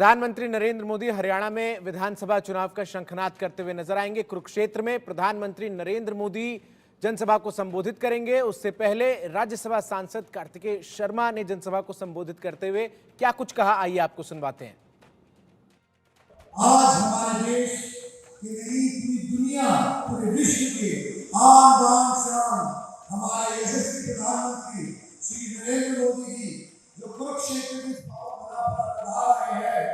प्रधानमंत्री नरेंद्र मोदी हरियाणा में विधानसभा चुनाव का शंखनाद करते हुए नजर आएंगे। कुरुक्षेत्र में प्रधानमंत्री नरेंद्र मोदी जनसभा को संबोधित करेंगे। उससे पहले राज्यसभा सांसद कार्तिकेय शर्मा ने जनसभा को संबोधित करते हुए क्या कुछ कहा, आइए आपको सुनवाते हैं। आज हमारे देश की नहीं, पूरी दुनिया, पूरे विश्व के आन बान शान हमारे यशस्वी प्रधानमंत्री श्री नरेंद्र मोदी जी जो कुरुक्षेत्र की बढ़ा रहे हैं,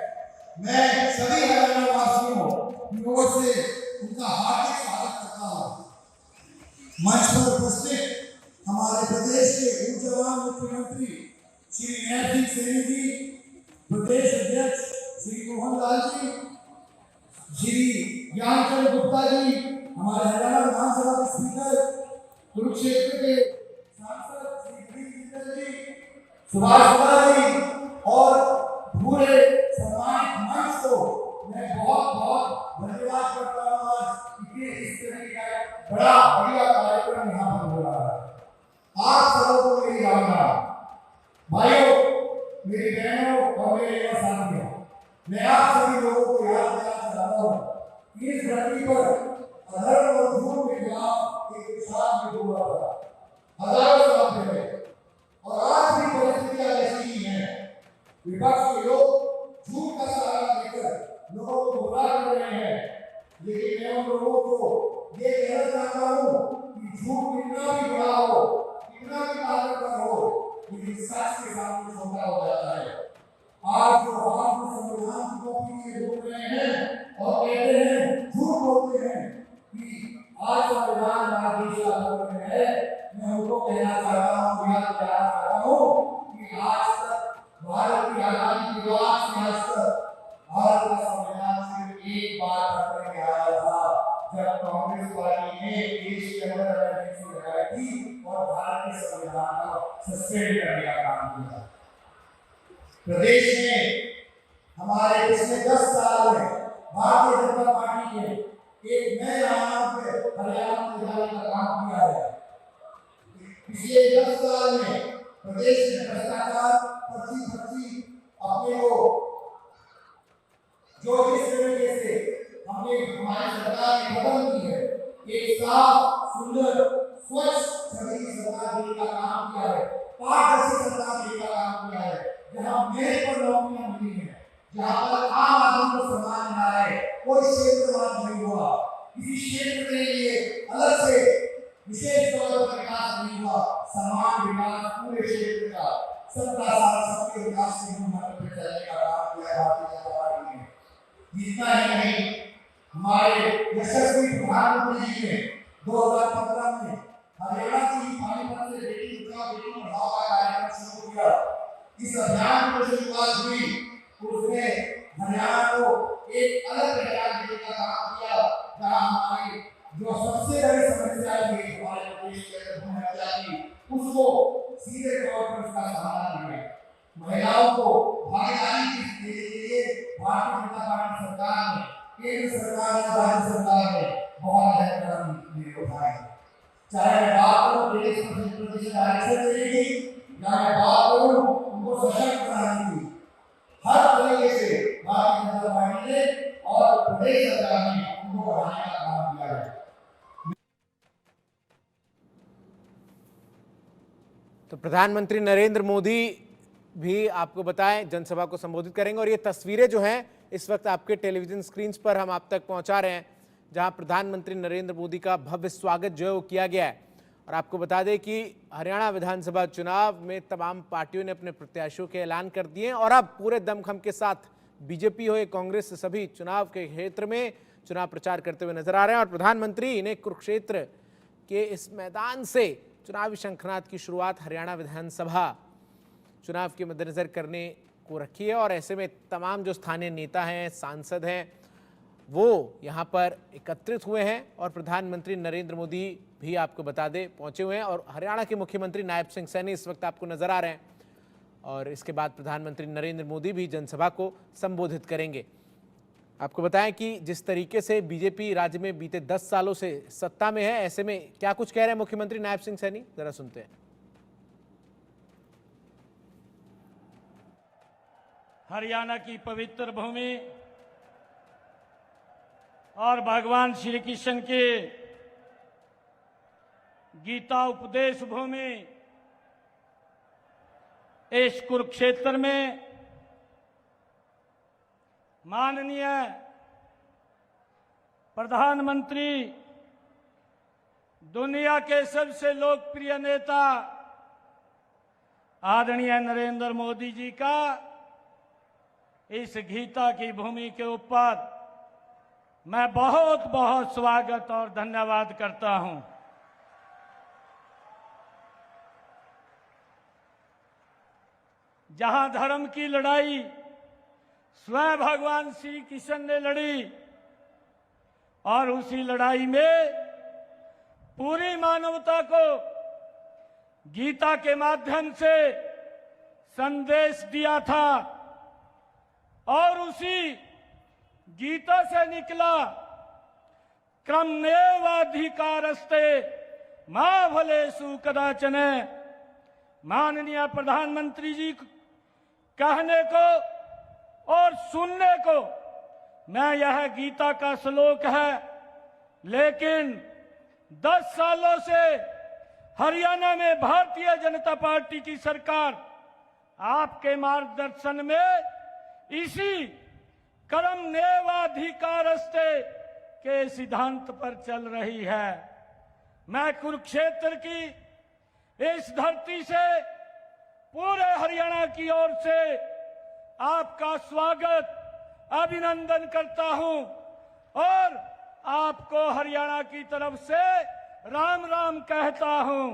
मैं सभी हरियाणा वासियों की ओर से उनका हार्दिक स्वागत करता हूँ। मंच पर उपस्थित हमारे प्रदेश के ऊर्जावान मुख्यमंत्री श्री नैब सिंह सैनी जी, प्रदेश अध्यक्ष श्री मोहन लाल जी, श्री ज्ञानचंद गुप्ता जी, हमारे हरियाणा विधानसभा के स्पीकर, कुरुक्षेत्र के सांसद श्री गिरीश जिंदल जी, सुभाष गुप्ता जी और पूरे सम्मानित मंच को मैं बहुत बहुत धन्यवाद करता हूँ। आज इस तरह का बढ़िया कार्यक्रम यहाँ पर हो रहा है। आप सबों को मेरी राम राम। भाइयों, मेरी बहनों और मेरे युवा साथियों, मैं आप सभी लोगों को याद दिलाना चाहता हूँ कि इस धरती पर अधर्म और झूठ के खिलाफ एक विशाल युद्ध हुआ था हजारों साल पहले, और आज भी परिस्थितियां ऐसी ही हैं। विपक्ष के लोग झूठ का सहारा लेकर लोगों को गुमराह कर रहे हैं, लेकिन मैं उन लोगों को ये कहना चाहता हूँ कि झूठ कितना भी बड़ा हो, कितना भी ताकतवर हो, लेकिन सच के सामने छोटा हो जाता है। आज जो हम संविधान की कॉपी में बोल रहे हैं और कहते हैं, झूठ बोलते हैं कि आज संविधान हमारे देश का गौरव है, मैं उनको कहना चाहता हूँ, याद दिलाना चाहता हूँ कि आज तक भारत की आजादी के बाद से आज तक भारत का संविधान सिर्फ एक बार खतरे में आया था, जब कांग्रेस पार्टी ने देश के अंदर इमरजेंसी लगाई थी और भारत के संविधान को सस्पेंड करने का काम किया। प्रदेश में हमारे पिछले 10 साल में भारतीय जनता पार्टी ने एक नए आयाम पे हरियाणा में जाने का काम किया है। पिछले 10 साल में प्रदेश में भ्रष्टाचार पर्ची अपने को जो जिस तरीके से हमने हमारी सरकार ने खत्म की है, एक साफ सुंदर स्वच्छ छवि की सरकार देने का काम किया है, पारदर्शी सरकार देने का काम किया है, जहाँ मेहनत पर नौकरियां मिली हैं, जहाँ पर आम आदमी को सम्मान मिला है, कोई क्षेत्रवाद नहीं हुआ, किसी क्षेत्र के लिए अलग से विशेष तौर पर विकास नहीं हुआ, समान विकास पूरे क्षेत्र का, सबका साथ सबके विकास के मार्ग पर चलने का काम किया भारतीय जनता पार्टी ने। इतना ही नहीं, हमारे यशस्वी प्रधानमंत्री जी ने 2015 में हरियाणा की ही पानीपत से बेटी बचाओ का कार्यक्रम शुरू किया। इस अभियान की शुरुआत हुई, उसने हरियाणा को एक अलग पहचान देने का काम किया, जहां हमारी जो सबसे बड़ी समस्या थी हमारे प्रदेश के अंदर भूमि हत्या की, उसको सीधे तौर पर उसका समाधान मिला। महिलाओं को भागीदारी देने के लिए भारतीय जनता पार्टी सरकार ने, केंद्र सरकार और राज्य सरकार ने बहुत अहम कदम उठाए। चाहे मैं बात करूं प्रदेश आरक्षण देने की, या मैं बात करूं उनको सशक्त बनाने की, हर तरीके से भारतीय जनता पार्टी ने और प्रदेश सरकार ने उनको बढ़ाने का काम किया है। तो प्रधानमंत्री नरेंद्र मोदी भी आपको बताएं जनसभा को संबोधित करेंगे, और ये तस्वीरें जो हैं इस वक्त आपके टेलीविजन स्क्रीन पर हम आप तक पहुंचा रहे हैं, जहां प्रधानमंत्री नरेंद्र मोदी का भव्य स्वागत जो है वो किया गया है। और आपको बता दें कि हरियाणा विधानसभा चुनाव में तमाम पार्टियों ने अपने प्रत्याशियों के ऐलान कर दिए हैं, और अब पूरे दमखम के साथ बीजेपी हो या कांग्रेस, सभी चुनाव के क्षेत्र में चुनाव प्रचार करते हुए नजर आ रहे हैं। और प्रधानमंत्री ने कुरुक्षेत्र के इस मैदान से चुनावी शंखनाद की शुरुआत हरियाणा विधानसभा चुनाव के मद्देनजर करने को रखी है, और ऐसे में तमाम जो स्थानीय नेता हैं, सांसद हैं, वो यहाँ पर एकत्रित हुए हैं, और प्रधानमंत्री नरेंद्र मोदी भी आपको बता दें पहुंचे हुए हैं, और हरियाणा के मुख्यमंत्री नैब सिंह सैनी इस वक्त आपको नजर आ रहे हैं। और इसके बाद प्रधानमंत्री नरेंद्र मोदी भी जनसभा को संबोधित करेंगे। आपको बताएं कि जिस तरीके से बीजेपी राज्य में बीते 10 सालों से सत्ता में है, ऐसे में क्या कुछ कह रहे हैं मुख्यमंत्री नैब सिंह सैनी, जरा सुनते हैं। हरियाणा की पवित्र भूमि और भगवान श्री कृष्ण की गीता उपदेश भूमि इस कुरुक्षेत्र में माननीय प्रधानमंत्री, दुनिया के सबसे लोकप्रिय नेता आदरणीय नरेंद्र मोदी जी का इस गीता की भूमि के ऊपर मैं बहुत बहुत स्वागत और धन्यवाद करता हूं। जहां धर्म की लड़ाई स्वयं भगवान श्री कृष्ण ने लड़ी और उसी लड़ाई में पूरी मानवता को गीता के माध्यम से संदेश दिया था और उसी गीता से निकला क्रममेवाधिकारस्ते मां फलेषु कदाचन। माननीय प्रधानमंत्री जी कहने को और सुनने को मैं यह गीता का श्लोक है, लेकिन 10 सालों से हरियाणा में भारतीय जनता पार्टी की सरकार आपके मार्गदर्शन में इसी कर्मण्येवाधिकारस्ते के सिद्धांत पर चल रही है। मैं कुरुक्षेत्र की इस धरती से पूरे हरियाणा की ओर से आपका स्वागत, अभिनंदन करता हूं और आपको हरियाणा की तरफ से राम राम कहता हूं।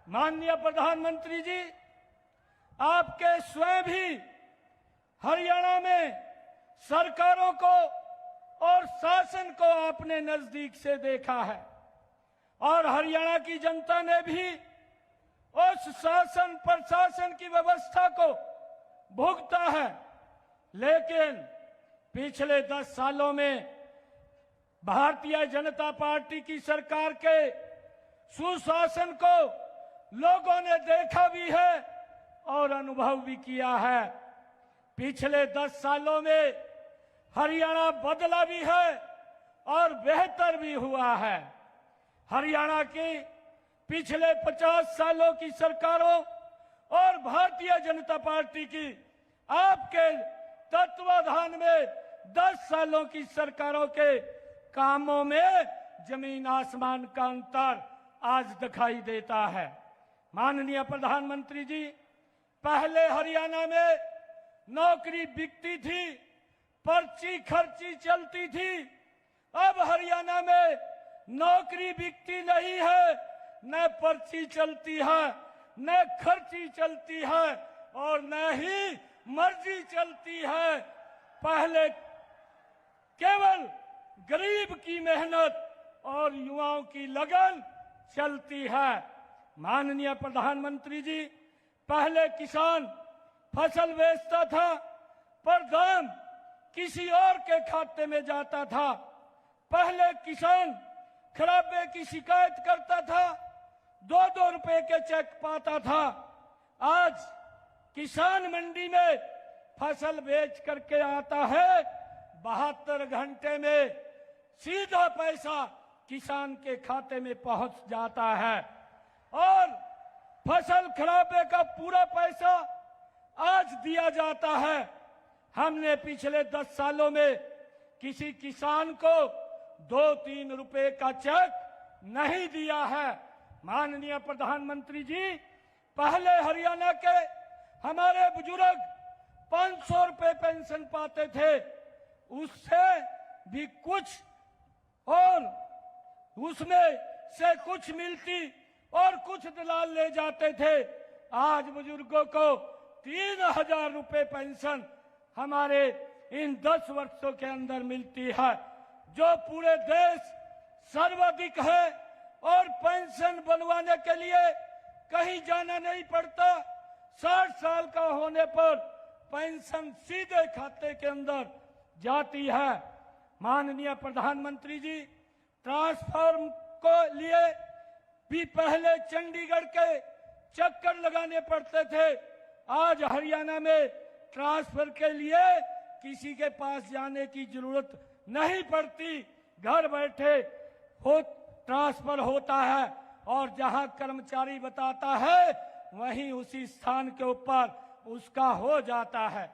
माननीय प्रधानमंत्री जी, आपके स्वयं भी हरियाणा में सरकारों को और शासन को आपने नजदीक से देखा है और हरियाणा की जनता ने भी उस शासन प्रशासन की व्यवस्था को भुगता है, लेकिन पिछले 10 सालों में भारतीय जनता पार्टी की सरकार के सुशासन को लोगों ने देखा भी है और अनुभव भी किया है। पिछले 10 सालों में हरियाणा बदला भी है और बेहतर भी हुआ है। हरियाणा की पिछले 50 सालों की सरकारों और भारतीय जनता पार्टी की आपके तत्वाधान में 10 सालों की सरकारों के कामों में जमीन आसमान का अंतर आज दिखाई देता है। माननीय प्रधानमंत्री जी, पहले हरियाणा में नौकरी बिकती थी, पर्ची खर्ची चलती थी। अब हरियाणा में नौकरी बिकती नहीं है, न पर्ची चलती है, न खर्ची चलती है और न ही मर्जी चलती है। पहले केवल गरीब की मेहनत और युवाओं की लगन चलती है। माननीय प्रधानमंत्री जी, पहले किसान फसल बेचता था पर दाम किसी और के खाते में जाता था। पहले किसान खराबे की शिकायत करता था, 2-2 रुपए के चेक पाता था। आज किसान मंडी में फसल बेच करके आता है, 72 घंटे में सीधा पैसा किसान के खाते में पहुंच जाता है और फसल खराबे का पूरा पैसा आज दिया जाता है। हमने पिछले 10 सालों में किसी किसान को 2-3 रुपए का चेक नहीं दिया है। माननीय प्रधानमंत्री जी, पहले हरियाणा के हमारे बुजुर्ग 500 रुपए पेंशन पाते थे, उससे भी कुछ और उसमें से कुछ मिलती और कुछ दलाल ले जाते थे। आज बुजुर्गों को 3000 रुपए पेंशन हमारे इन 10 वर्षों के अंदर मिलती है, जो पूरे देश सर्वाधिक है और पेंशन बनवाने के लिए कहीं जाना नहीं पड़ता। 60 साल का होने पर पेंशन सीधे खाते के अंदर जाती है। माननीय प्रधानमंत्री जी, ट्रांसफार्म को लिए भी पहले चंडीगढ़ के चक्कर लगाने पड़ते थे। आज हरियाणा में ट्रांसफर के लिए किसी के पास जाने की जरूरत नहीं पड़ती, घर बैठे ट्रांसफर होता है और जहां कर्मचारी बताता है वहीं उसी स्थान के ऊपर उसका हो जाता है।